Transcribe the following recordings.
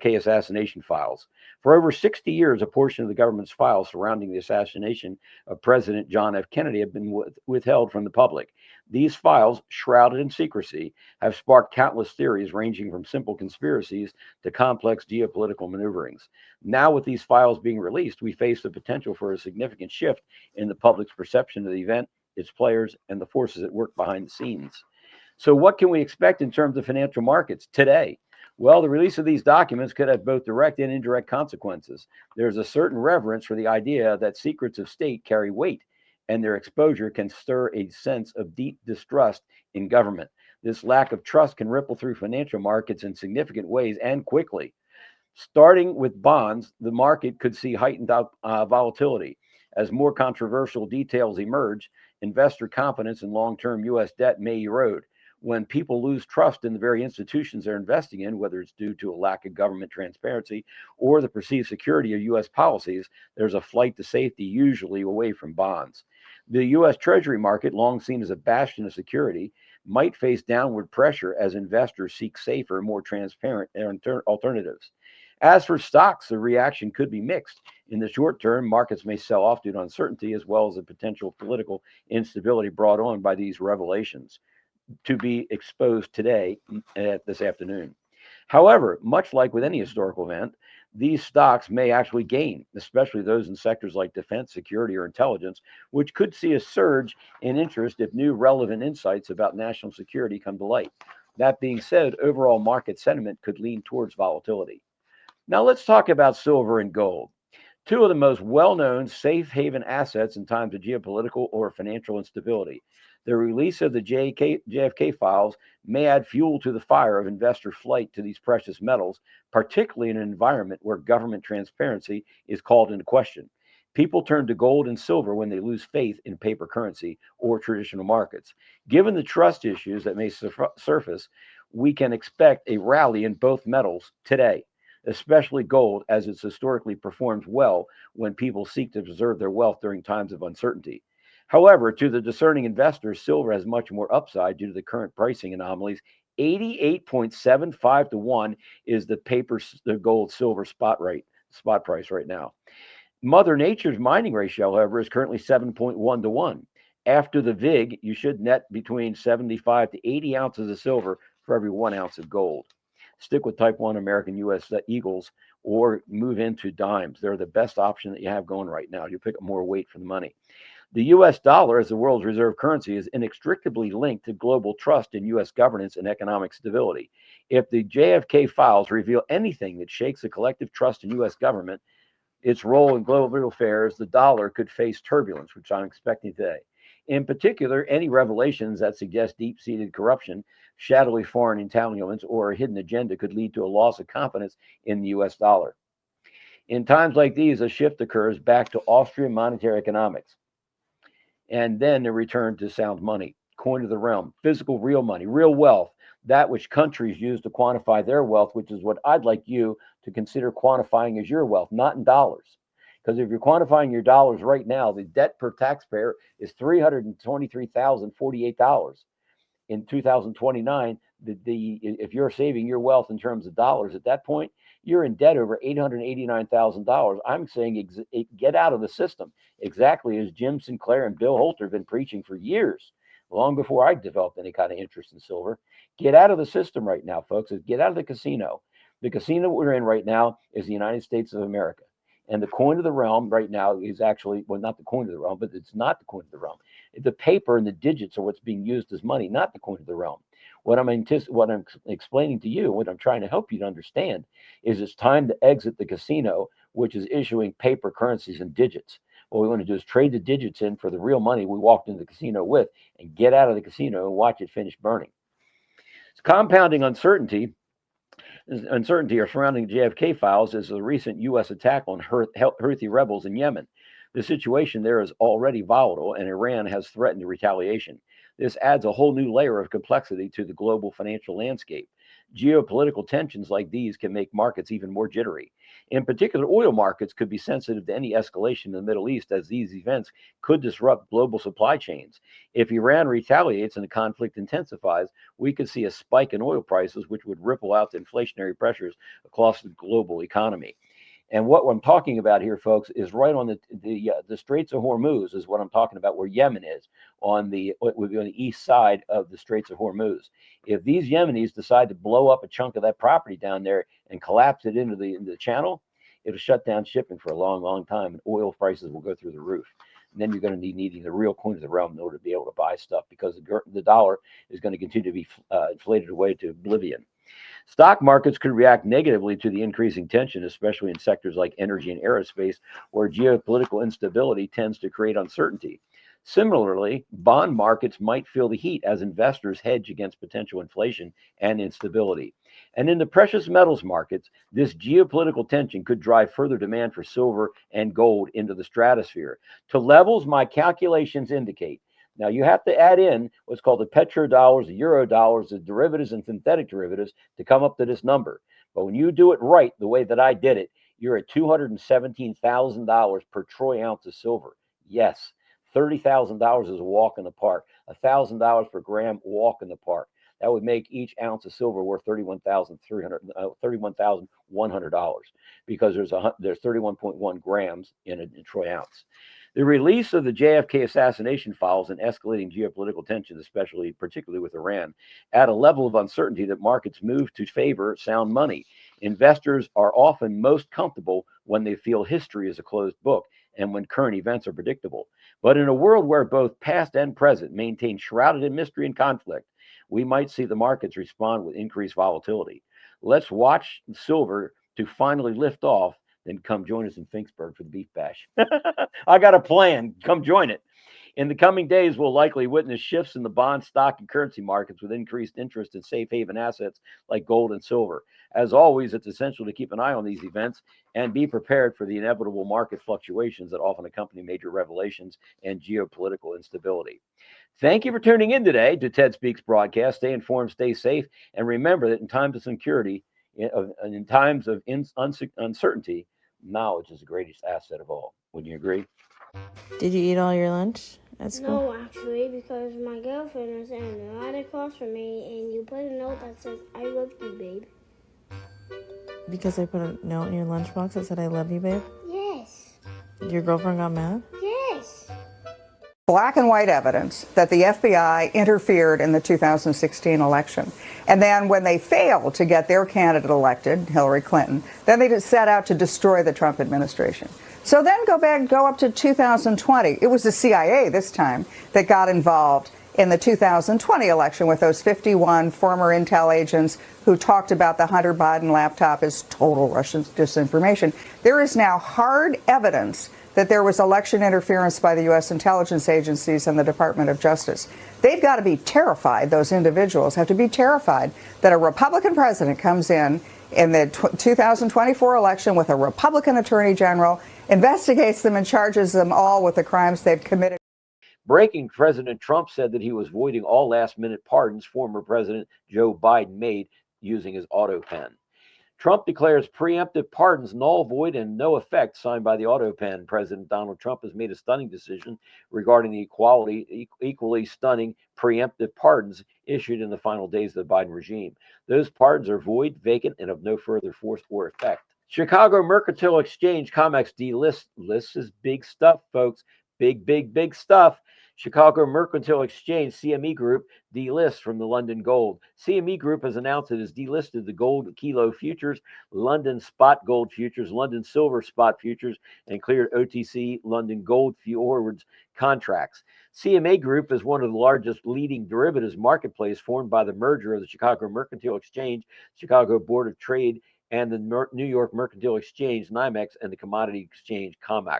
JFK assassination files. For over 60 years, a portion of the government's files surrounding the assassination of President John F. Kennedy have been withheld from the public. These files, shrouded in secrecy, have sparked countless theories ranging from simple conspiracies to complex geopolitical maneuverings. Now, with these files being released, we face the potential for a significant shift in the public's perception of the event, its players, and the forces at work behind the scenes. So, what can we expect in terms of financial markets today? Well, the release of these documents could have both direct and indirect consequences. There's a certain reverence for the idea that secrets of state carry weight, and their exposure can stir a sense of deep distrust in government. This lack of trust can ripple through financial markets in significant ways and quickly. Starting with bonds, the market could see heightened volatility. As more controversial details emerge, investor confidence in long term U.S. debt may erode. When people lose trust in the very institutions they're investing in, whether it's due to a lack of government transparency or the perceived security of U.S. policies, there's a flight to safety, usually away from bonds. The U.S. Treasury market, long seen as a bastion of security, might face downward pressure as investors seek safer, more transparent alternatives. As for stocks, the reaction could be mixed. In the short term, markets may sell off due to uncertainty as well as the potential political instability brought on by these revelations to be exposed today, this afternoon. However, much like with any historical event, these stocks may actually gain, especially those in sectors like defense, security, or intelligence, which could see a surge in interest if new relevant insights about national security come to light. That being said, overall market sentiment could lean towards volatility. Now let's talk about silver and gold, two of the most well-known safe haven assets in times of geopolitical or financial instability. The release of the JFK files may add fuel to the fire of investor flight to these precious metals, particularly in an environment where government transparency is called into question. People turn to gold and silver when they lose faith in paper currency or traditional markets. Given the trust issues that may surface, we can expect a rally in both metals today, especially gold, as it's historically performed well when people seek to preserve their wealth during times of uncertainty. However, to the discerning investor, silver has much more upside due to the current pricing anomalies. 88.75 to 1 is the gold silver spot price right now. Mother Nature's mining ratio, however, is currently 7.1 to 1. After the VIG, you should net between 75 to 80 ounces of silver for every 1 ounce of gold. Stick with Type 1 American U.S. Eagles or move into dimes. They're the best option that you have going right now. You pick up more weight for the money. The U.S. dollar, as the world's reserve currency, is inextricably linked to global trust in U.S. governance and economic stability. If the JFK files reveal anything that shakes the collective trust in U.S. government, its role in global affairs, the dollar could face turbulence, which I'm expecting today. In particular, any revelations that suggest deep-seated corruption, shadowy foreign entanglements, or a hidden agenda could lead to a loss of confidence in the U.S. dollar. In times like these, a shift occurs back to Austrian monetary economics, and then a return to sound money, coin of the realm, physical real money, real wealth, that which countries use to quantify their wealth, which is what I'd like you to consider quantifying as your wealth, not in dollars. Because if you're quantifying your dollars right now, the debt per taxpayer is $323,048. In 2029, if you're saving your wealth in terms of dollars at that point, you're in debt over $889,000. I'm saying get out of the system, exactly as Jim Sinclair and Bill Holter have been preaching for years, long before I developed any kind of interest in silver. Get out of the system right now, folks. Get out of the casino. The casino we're in right now is the United States of America. And the coin of the realm right now is actually, well, not the coin of the realm, but it's not the coin of the realm. The paper and the digits are what's being used as money, not the coin of the realm. What I'm explaining to you, what I'm trying to help you to understand, is it's time to exit the casino, which is issuing paper currencies and digits. What we want to do is trade the digits in for the real money we walked into the casino with and get out of the casino and watch it finish burning. It's compounding uncertainty surrounding JFK files is the recent U.S. attack on Houthi rebels in Yemen. The situation there is already volatile, and Iran has threatened retaliation. This adds a whole new layer of complexity to the global financial landscape. Geopolitical tensions like these can make markets even more jittery. In particular, oil markets could be sensitive to any escalation in the Middle East, as these events could disrupt global supply chains. If Iran retaliates and the conflict intensifies, we could see a spike in oil prices, which would ripple out the inflationary pressures across the global economy. And what I'm talking about here, folks, is right on the Straits of Hormuz is what I'm talking about, where Yemen is on what would be on the east side of the Straits of Hormuz. If these Yemenis decide to blow up a chunk of that property down there and collapse it into the channel, it'll shut down shipping for a long, long time, and oil prices will go through the roof. And then you're going to be needing the real coin of the realm in order to be able to buy stuff, because the dollar is going to continue to be inflated away to oblivion. Stock markets could react negatively to the increasing tension, especially in sectors like energy and aerospace, where geopolitical instability tends to create uncertainty. Similarly, bond markets might feel the heat as investors hedge against potential inflation and instability. And in the precious metals markets, this geopolitical tension could drive further demand for silver and gold into the stratosphere to levels my calculations indicate. Now, you have to add in what's called the petrodollars, the euro dollars, the derivatives and synthetic derivatives to come up to this number. But when you do it right, the way that I did it, you're at $217,000 per troy ounce of silver. Yes, $30,000 is a walk in the park. $1,000 per gram, walk in the park. That would make each ounce of silver worth $31,100, because there's 31.1 grams in a troy ounce. The release of the JFK assassination files and escalating geopolitical tensions, particularly with Iran, add a level of uncertainty that markets move to favor sound money. Investors are often most comfortable when they feel history is a closed book and when current events are predictable. But in a world where both past and present maintain shrouded in mystery and conflict, we might see the markets respond with increased volatility. Let's watch silver to finally lift off, then come join us in Finksburg for the beef bash. I got a plan. Come join it. In the coming days, we'll likely witness shifts in the bond, stock, and currency markets with increased interest in safe haven assets like gold and silver. As always, it's essential to keep an eye on these events and be prepared for the inevitable market fluctuations that often accompany major revelations and geopolitical instability. Thank you for tuning in today to Ted Speaks broadcast. Stay informed, stay safe, and remember that in times of security, in times of uncertainty, knowledge is the greatest asset of all. Wouldn't you agree? Did you eat all your lunch at school? No, actually, because my girlfriend was standing right across from me, and you put a note that says, "I love you, babe." Because I put a note in your lunchbox that said, "I love you, babe"? Yes. Your girlfriend got mad? Yes. Black and white evidence that the FBI interfered in the 2016 election. And then when they failed to get their candidate elected, Hillary Clinton, then they just set out to destroy the Trump administration. So then go up to 2020. It was the CIA this time that got involved in the 2020 election with those 51 former intel agents who talked about the Hunter Biden laptop as total Russian disinformation. There is now hard evidence that there was election interference by the U.S. intelligence agencies and the Department of Justice. They've got to be terrified, those individuals have to be terrified that a Republican president comes in the 2024 election with a Republican attorney general, investigates them and charges them all with the crimes they've committed. Breaking, President Trump said that he was voiding all last-minute pardons former President Joe Biden made using his auto pen. Trump declares preemptive pardons null, void, and no effect, signed by the auto pen. President Donald Trump has made a stunning decision regarding the equally stunning preemptive pardons issued in the final days of the Biden regime. Those pardons are void, vacant, and of no further force or effect. Chicago Mercantile Exchange COMEX delists is big stuff, folks. Big, big, big stuff. Chicago Mercantile Exchange, CME Group, delists from the London Gold. CME Group has announced it has delisted the gold kilo futures, London spot gold futures, London silver spot futures, and cleared OTC London gold forwards contracts. CME Group is one of the largest leading derivatives marketplace formed by the merger of the Chicago Mercantile Exchange, Chicago Board of Trade, and the New York Mercantile Exchange, NYMEX, and the Commodity Exchange, COMEX.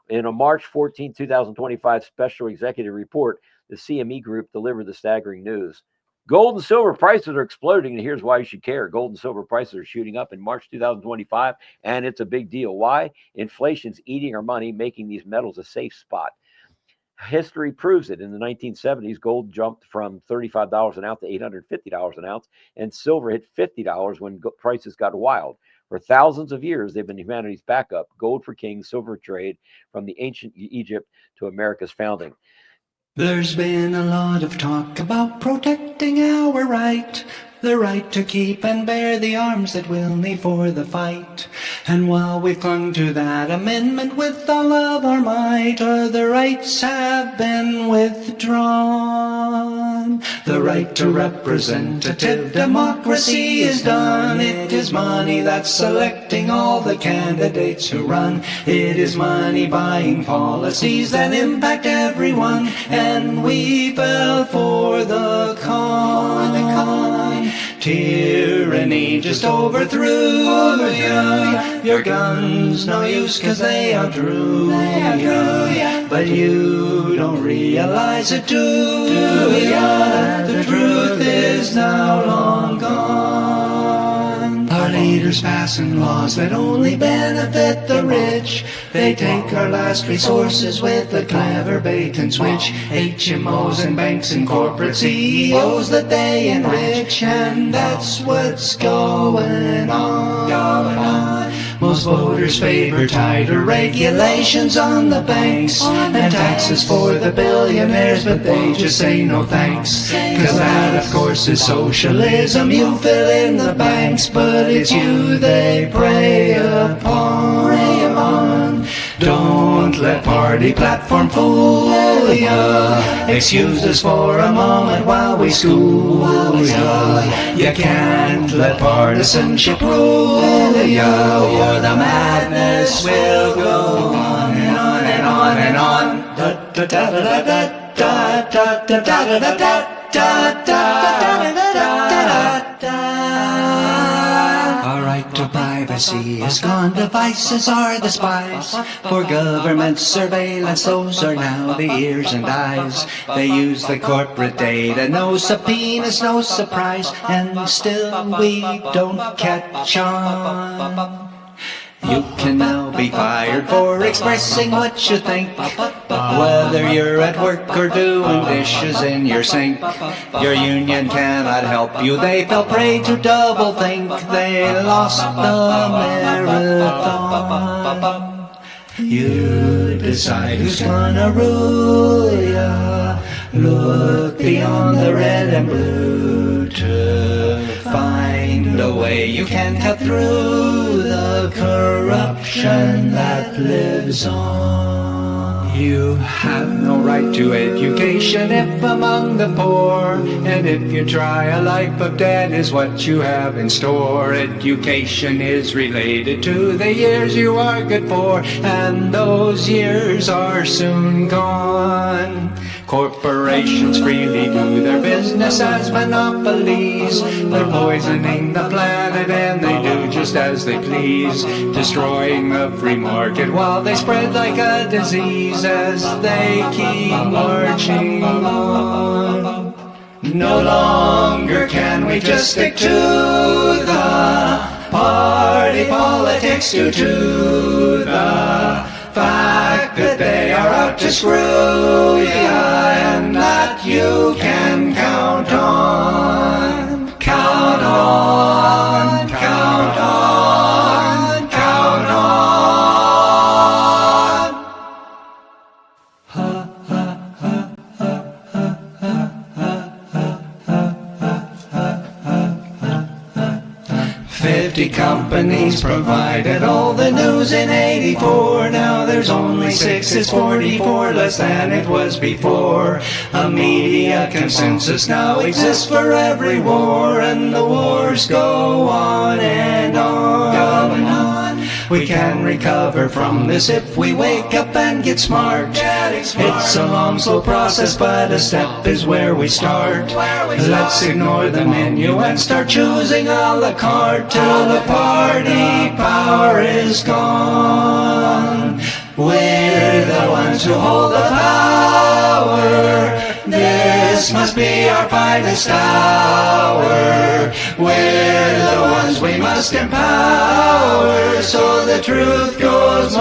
In a March 14, 2025 special executive report, the CME Group delivered the staggering news. Gold and silver prices are exploding, and here's why you should care. Gold and silver prices are shooting up in March 2025, and it's a big deal. Why? Inflation's eating our money, making these metals a safe spot. History proves it. In the 1970s, gold jumped from $35 an ounce to $850 an ounce, and silver hit $50 when prices got wild. For thousands of years, they've been humanity's backup, gold for kings, silver trade from the ancient Egypt to America's founding. There's been a lot of talk about protecting our right, the right to keep and bear the arms that we'll need for the fight. And while we've clung to that amendment with all of our might, other rights have been withdrawn. The right to representative democracy is done. It is money that's selecting all the candidates who run. It is money buying policies that impact everyone. And we fell for the con. Tyranny just overthrew you. Your guns no use 'cause they outdrew you. But you don't realize it, do ya? The truth is now long gone. Our leaders passing laws that only benefit the rich. They take our last resources with a clever bait and switch. HMOs and banks and corporate CEOs that they enrich. And that's what's going on. Most voters favor tighter regulations on the banks and taxes for the billionaires, but they just say no thanks. 'Cause that, of course, is socialism. You fill in the banks, but it's you they prey upon. Don't let party platform fool ya. Excuse us for a moment while we school ya. You can't let partisanship rule ya, or the madness will go on and on and on and on. Da da da da da da da da da da da da da da. Our right to privacy is gone, devices are the spies. For government surveillance, those are now the ears and eyes. They use the corporate data, no subpoenas, no surprise. And still we don't catch on. You can now be fired for expressing what you think, whether you're at work or doing dishes in your sink. Your union cannot help you, they fell prey to doublethink. They lost the marathon. You decide who's gonna rule ya. Look beyond the red and blue to find a way you can cut through the corruption that lives on. You have no right to education if among the poor, and if you try a life of debt is what you have in store. Education is related to the years you are good for, and those years are soon gone. Corporations freely do their business as monopolies. They're poisoning the planet and they do just as they please, destroying the free market while they spread like a disease as they keep marching on. No longer can we just stick to the party politics due to the fact that they are out to screw ya, and that you can count on, count on, count on, count on. 50 companies provided all the news in '84. Now there's only 6, it's 44 less than it was before. A media consensus now exists for every war, and the wars go on and on and on. We can recover from this if we wake up and get smart. It's a long, slow process, but a step is where we start. Let's ignore the menu and start choosing a la carte till the party power is gone. We're the ones who hold the power. This must be our finest hour. We're the ones we must empower, so the truth goes